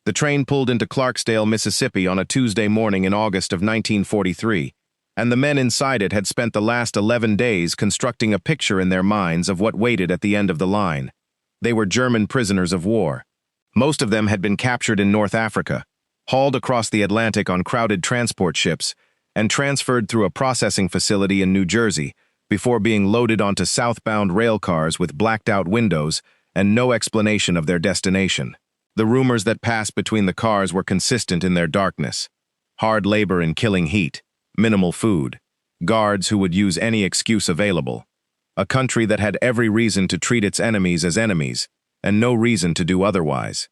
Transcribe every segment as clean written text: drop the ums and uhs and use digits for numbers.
The train pulled into Clarksdale, Mississippi on a Tuesday morning in August of 1943, and the men inside it had spent the last 11 days constructing a picture in their minds of what waited at the end of the line. They were German prisoners of war. Most of them had been captured in North Africa, hauled across the Atlantic on crowded transport ships, and transferred through a processing facility in New Jersey before being loaded onto southbound rail cars with blacked-out windows and no explanation of their destination. The rumors that passed between the cars were consistent in their darkness. Hard labor in killing heat, minimal food, guards who would use any excuse available. A country that had every reason to treat its enemies as enemies, and no reason to do otherwise.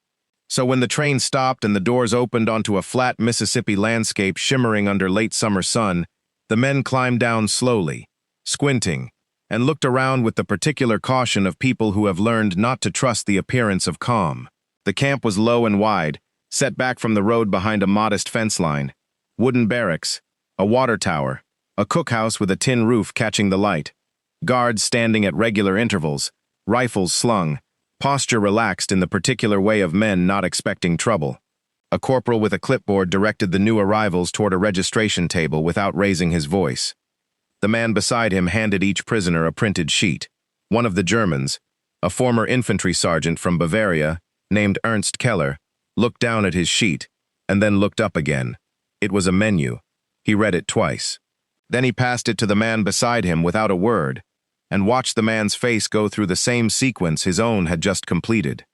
So when the train stopped and the doors opened onto a flat Mississippi landscape shimmering under late summer sun, the men climbed down slowly, squinting, and looked around with the particular caution of people who have learned not to trust the appearance of calm. The camp was low and wide, set back from the road behind a modest fence line. Wooden barracks, a water tower, a cookhouse with a tin roof catching the light. Guards standing at regular intervals, rifles slung, posture relaxed in the particular way of men not expecting trouble. A corporal with a clipboard directed the new arrivals toward a registration table without raising his voice. The man beside him handed each prisoner a printed sheet. One of the Germans, a former infantry sergeant from Bavaria, named Ernst Keller, looked down at his sheet, and then looked up again. It was a menu. He read it twice. Then he passed it to the man beside him without a word, and watched the man's face go through the same sequence his own had just completed.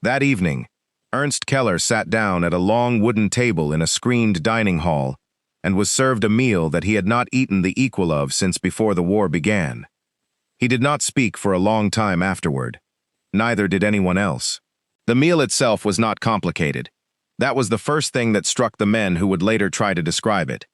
That evening, Ernst Keller sat down at a long wooden table in a screened dining hall and was served a meal that he had not eaten the equal of since before the war began. He did not speak for a long time afterward. Neither did anyone else. The meal itself was not complicated. That was the first thing that struck the men who would later try to describe it.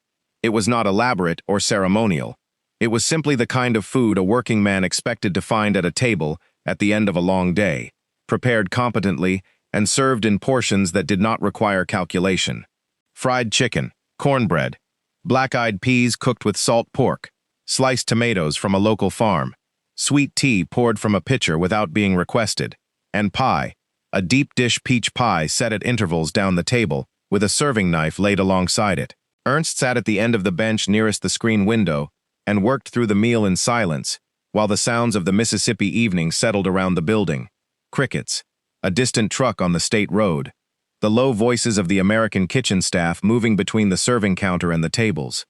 It was not elaborate or ceremonial. It was simply the kind of food a working man expected to find at a table at the end of a long day, prepared competently and served in portions that did not require calculation. Fried chicken, cornbread, black-eyed peas cooked with salt pork, sliced tomatoes from a local farm, sweet tea poured from a pitcher without being requested, and pie, a deep dish peach pie set at intervals down the table with a serving knife laid alongside it. Ernst sat at the end of the bench nearest the screen window and worked through the meal in silence while the sounds of the Mississippi evening settled around the building. Crickets, a distant truck on the state road, the low voices of the American kitchen staff moving between the serving counter and the tables.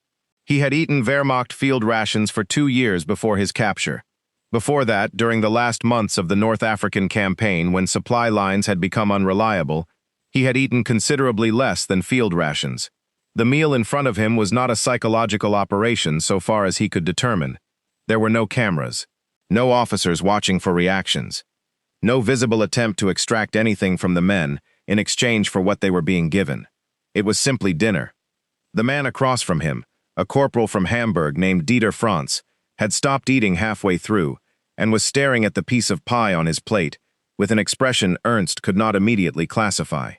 He had eaten Wehrmacht field rations for 2 years before his capture. Before that, during the last months of the North African campaign when supply lines had become unreliable, he had eaten considerably less than field rations. The meal in front of him was not a psychological operation so far as he could determine. There were no cameras, no officers watching for reactions, no visible attempt to extract anything from the men in exchange for what they were being given. It was simply dinner. The man across from him, a corporal from Hamburg named Dieter Franz, had stopped eating halfway through and was staring at the piece of pie on his plate with an expression Ernst could not immediately classify.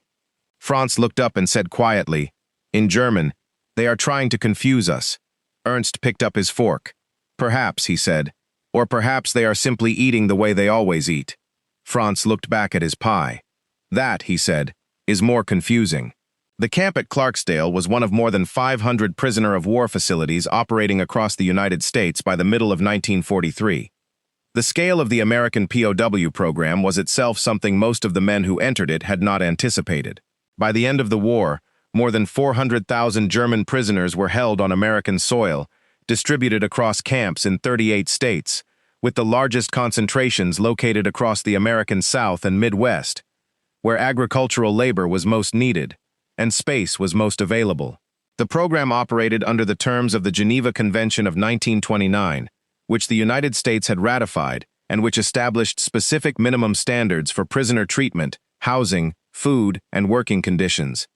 Franz looked up and said quietly, in German, "They are trying to confuse us." Ernst picked up his fork. "Perhaps," he said, "or perhaps they are simply eating the way they always eat." Franz looked back at his pie. "That," he said, "is more confusing." The camp at Clarksdale was one of more than 500 prisoner-of-war facilities operating across the United States by the middle of 1943. The scale of the American POW program was itself something most of the men who entered it had not anticipated. By the end of the war, more than 400,000 German prisoners were held on American soil, distributed across camps in 38 states, with the largest concentrations located across the American South and Midwest, where agricultural labor was most needed and space was most available. The program operated under the terms of the Geneva Convention of 1929, which the United States had ratified and which established specific minimum standards for prisoner treatment, housing, food, and working conditions.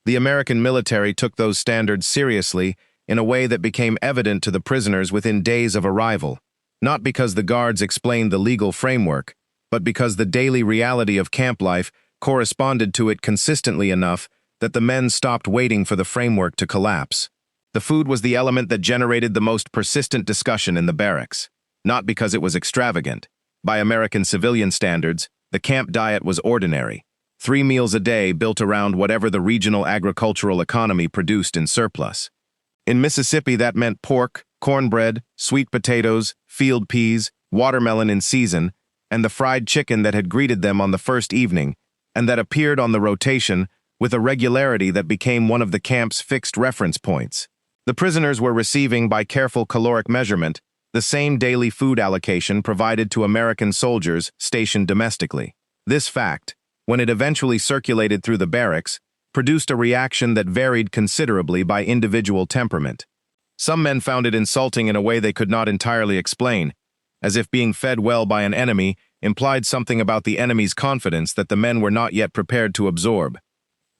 The American military took those standards seriously in a way that became evident to the prisoners within days of arrival, not because the guards explained the legal framework, but because the daily reality of camp life corresponded to it consistently enough that the men stopped waiting for the framework to collapse. The food was the element that generated the most persistent discussion in the barracks, not because it was extravagant. By American civilian standards, the camp diet was ordinary. 3 meals a day built around whatever the regional agricultural economy produced in surplus. In Mississippi, that meant pork, cornbread, sweet potatoes, field peas, watermelon in season, and the fried chicken that had greeted them on the first evening, and that appeared on the rotation with a regularity that became one of the camp's fixed reference points. The prisoners were receiving, by careful caloric measurement, the same daily food allocation provided to American soldiers stationed domestically. This fact, when it eventually circulated through the barracks, produced a reaction that varied considerably by individual temperament. Some men found it insulting in a way they could not entirely explain, as if being fed well by an enemy implied something about the enemy's confidence that the men were not yet prepared to absorb.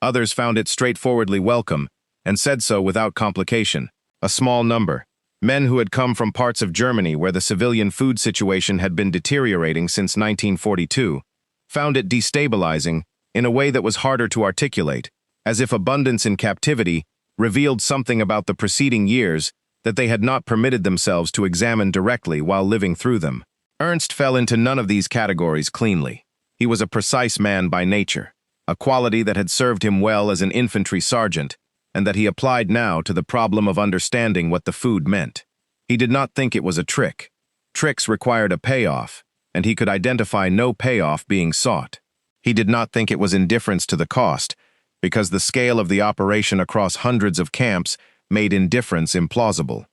Others found it straightforwardly welcome, and said so without complication. A small number, men who had come from parts of Germany where the civilian food situation had been deteriorating since 1942, found it destabilizing in a way that was harder to articulate, as if abundance in captivity revealed something about the preceding years that they had not permitted themselves to examine directly while living through them. Ernst fell into none of these categories cleanly. He was a precise man by nature, a quality that had served him well as an infantry sergeant, and that he applied now to the problem of understanding what the food meant. He did not think it was a trick. Tricks required a payoff, and he could identify no payoff being sought. He did not think it was indifference to the cost, because the scale of the operation across hundreds of camps made indifference implausible.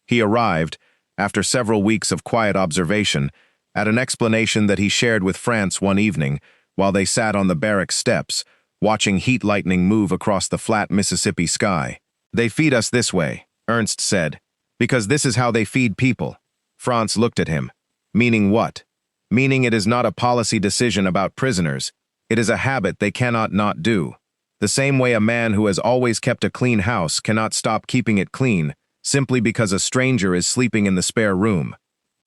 He arrived, after several weeks of quiet observation, at an explanation that he shared with France one evening while they sat on the barracks steps, watching heat lightning move across the flat Mississippi sky. "They feed us this way," Ernst said, "because this is how they feed people." Franz looked at him. "Meaning what?" "Meaning it is not a policy decision about prisoners. It is a habit they cannot not do. The same way a man who has always kept a clean house cannot stop keeping it clean, simply because a stranger is sleeping in the spare room."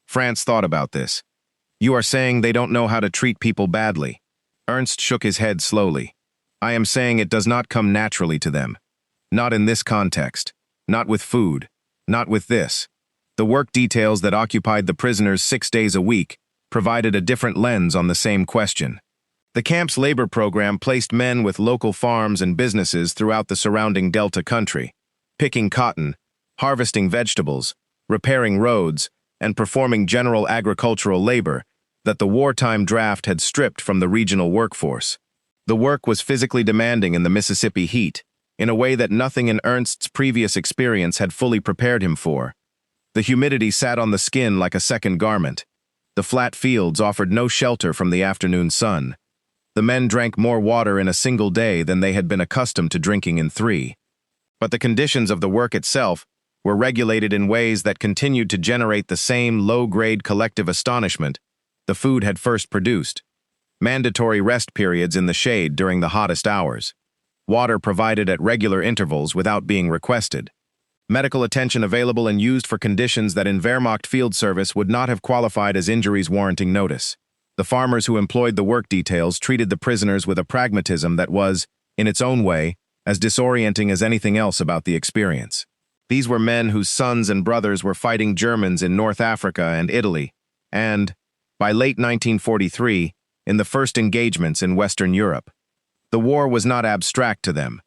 Franz thought about this. "You are saying they don't know how to treat people badly." Ernst shook his head slowly. "I am saying it does not come naturally to them. Not in this context. Not with food. Not with this." The work details that occupied the prisoners 6 days a week provided a different lens on the same question. The camp's labor program placed men with local farms and businesses throughout the surrounding Delta country, picking cotton, harvesting vegetables, repairing roads, and performing general agricultural labor that the wartime draft had stripped from the regional workforce. The work was physically demanding in the Mississippi heat, in a way that nothing in Ernst's previous experience had fully prepared him for. The humidity sat on the skin like a second garment. The flat fields offered no shelter from the afternoon sun. The men drank more water in a single day than they had been accustomed to drinking in 3. But the conditions of the work itself were regulated in ways that continued to generate the same low-grade collective astonishment the food had first produced. Mandatory rest periods in the shade during the hottest hours. Water provided at regular intervals without being requested. Medical attention available and used for conditions that in Wehrmacht field service would not have qualified as injuries warranting notice. The farmers who employed the work details treated the prisoners with a pragmatism that was, in its own way, as disorienting as anything else about the experience. These were men whose sons and brothers were fighting Germans in North Africa and Italy, and, by late 1943, in the first engagements in Western Europe. The war was not abstract to them,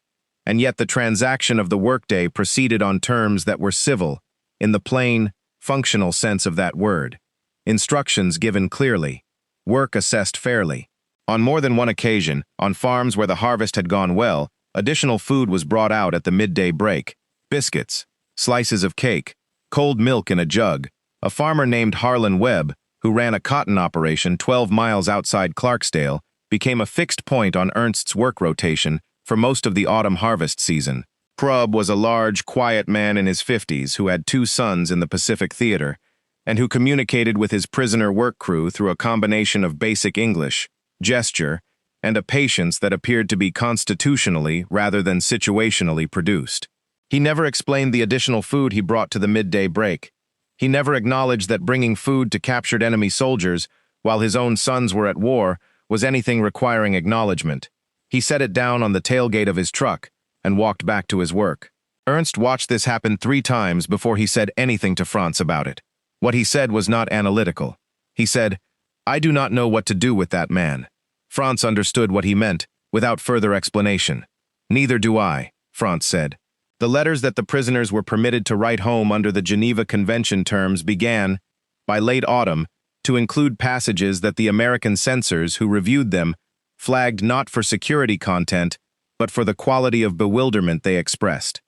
and yet the transaction of the workday proceeded on terms that were civil, in the plain, functional sense of that word. Instructions given clearly. Work assessed fairly. On more than one occasion, on farms where the harvest had gone well, additional food was brought out at the midday break. Biscuits, slices of cake, cold milk in a jug. A farmer named Harlan Webb, who ran a cotton operation 12 miles outside Clarksdale, became a fixed point on Ernst's work rotation for most of the autumn harvest season. Prub was a large, quiet man in his 50s who had 2 sons in the Pacific Theater, and who communicated with his prisoner work crew through a combination of basic English, gesture, and a patience that appeared to be constitutionally rather than situationally produced. He never explained the additional food he brought to the midday break. He never acknowledged that bringing food to captured enemy soldiers, while his own sons were at war, was anything requiring acknowledgement. He set it down on the tailgate of his truck and walked back to his work. Ernst watched this happen 3 times before he said anything to Franz about it. What he said was not analytical. He said, "I do not know what to do with that man." Franz understood what he meant, without further explanation. "Neither do I," Franz said. The letters that the prisoners were permitted to write home under the Geneva Convention terms began, by late autumn, to include passages that the American censors who reviewed them flagged not for security content, but for the quality of bewilderment they expressed.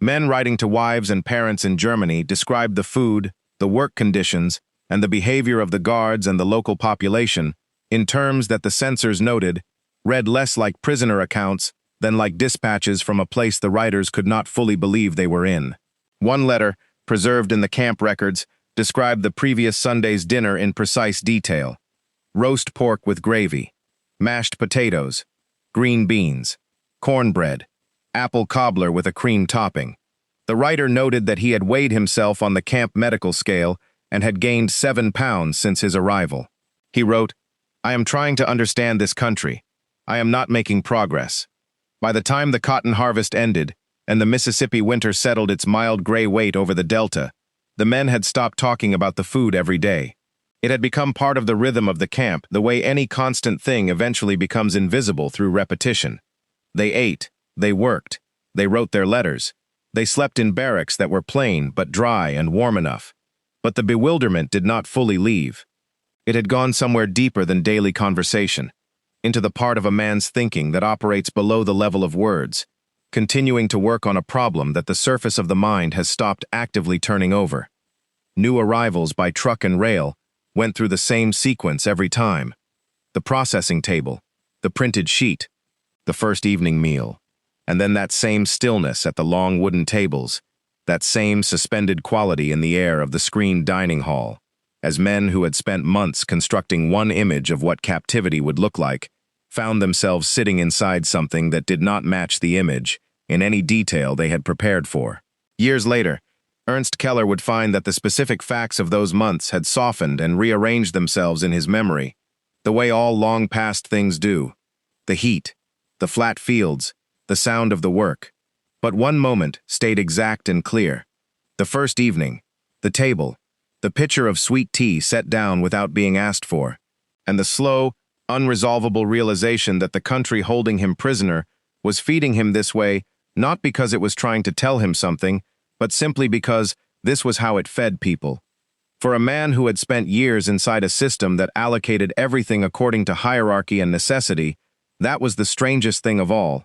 Men writing to wives and parents in Germany described the food, the work conditions, and the behavior of the guards and the local population in terms that the censors noted read less like prisoner accounts than like dispatches from a place the writers could not fully believe they were in. One letter, preserved in the camp records, described the previous Sunday's dinner in precise detail: roast pork with gravy, mashed potatoes, green beans, cornbread, apple cobbler with a cream topping. The writer noted that he had weighed himself on the camp medical scale and had gained 7 pounds since his arrival. He wrote, "I am trying to understand this country. I am not making progress." By the time the cotton harvest ended and the Mississippi winter settled its mild gray weight over the delta, the men had stopped talking about the food every day. It had become part of the rhythm of the camp, the way any constant thing eventually becomes invisible through repetition. They ate, they worked, they wrote their letters, they slept in barracks that were plain but dry and warm enough. But the bewilderment did not fully leave. It had gone somewhere deeper than daily conversation, into the part of a man's thinking that operates below the level of words, continuing to work on a problem that the surface of the mind has stopped actively turning over. New arrivals by truck and rail went through the same sequence every time: the processing table, the printed sheet, the first evening meal, and then that same stillness at the long wooden tables, that same suspended quality in the air of the screened dining hall, as men who had spent months constructing one image of what captivity would look like found themselves sitting inside something that did not match the image in any detail they had prepared for. Years later, Ernst Keller would find that the specific facts of those months had softened and rearranged themselves in his memory, the way all long-past things do: the heat, the flat fields, the sound of the work. But one moment stayed exact and clear: the first evening, the table, the pitcher of sweet tea set down without being asked for, and the slow, unresolvable realization that the country holding him prisoner was feeding him this way not because it was trying to tell him something, but simply because this was how it fed people. For a man who had spent years inside a system that allocated everything according to hierarchy and necessity, that was the strangest thing of all.